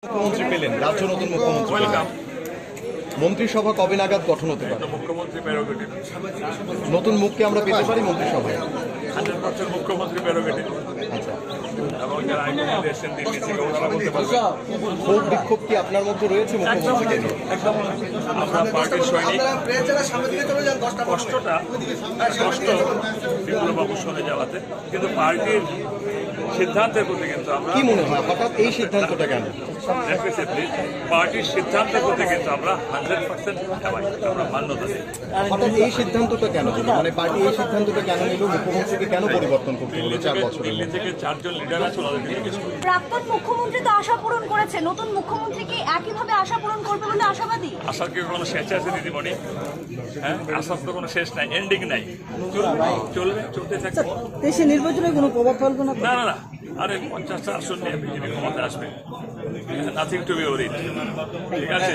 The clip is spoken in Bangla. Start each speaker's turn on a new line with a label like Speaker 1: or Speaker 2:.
Speaker 1: মুখ্যমন্ত্রী পেলেন, রাজ্য নতুন মুখ্যমন্ত্রী পেলেন। মন্ত্রিসভা কবে নাগাদ গঠন হতে পারে?
Speaker 2: মুখ্যমন্ত্রী প্রেরোগেটিভ,
Speaker 1: নতুন মুখকে আমরা পেতে পারি মন্ত্রিসভায়?
Speaker 2: 100% মুখ্যমন্ত্রী প্রেরোগেটিভ।
Speaker 1: আচ্ছা,
Speaker 2: এবং যারা আইনমন্ত্রী এসেছেন দিল্লি থেকে ওনারা বলতে পারবেন।
Speaker 1: ক্ষোভ বিক্ষোভ কি আপনার মধ্যে রয়েছে মুখ্যমন্ত্রীকে নিয়ে?
Speaker 2: একদম আমরা পার্টির সৈনিক। কষ্টটা কষ্ট বিপ্লববাবু সরে যাওয়াতে, কিন্তু পার্টির সিদ্ধান্তের প্রতি কিন্তু আমরা
Speaker 1: কি মনে হয় হঠাৎ এই সিদ্ধান্তটা কেন?
Speaker 2: ডেফিনেটলি পার্টির সিদ্ধান্তের প্রতি কিন্তু আমরা 100% আমরা মান্যতা দিই।
Speaker 1: হঠাৎ এই সিদ্ধান্তটা কেন হলো? মানে পার্টি এই সিদ্ধান্তটা কেন নিল? মুখ্যমন্ত্রীকে কেন পরিবর্তন করতে হলো 4 বছরের
Speaker 2: দিল্লি
Speaker 1: মধ্যে?
Speaker 2: থেকে 4 জন লিডার আছে, ওনাদেরকে জিজ্ঞেস করুন।
Speaker 3: প্রাক্তন মুখ্যমন্ত্রী তো আশা পূরণ করেছে, নতুন মুখ্যমন্ত্রী কি একইভাবে আশা পূরণ করবে বলে আশাবাদী?
Speaker 2: আশার কি কোনো শেষ আছে দিদিমণি? হ্যাঁ, আশার তো কোনো শেষ নাই, এন্ডিং নাই, চলবে চলতে থাকবে।
Speaker 4: দেশে নির্বাচনে কোনো প্রভাব ফেলবে না?
Speaker 2: না না না, আরে 50টা আসন নিয়ে বিজেপি ক্ষমতা আসবে, নাথিং টু বি ওরিড। ঠিক আছে।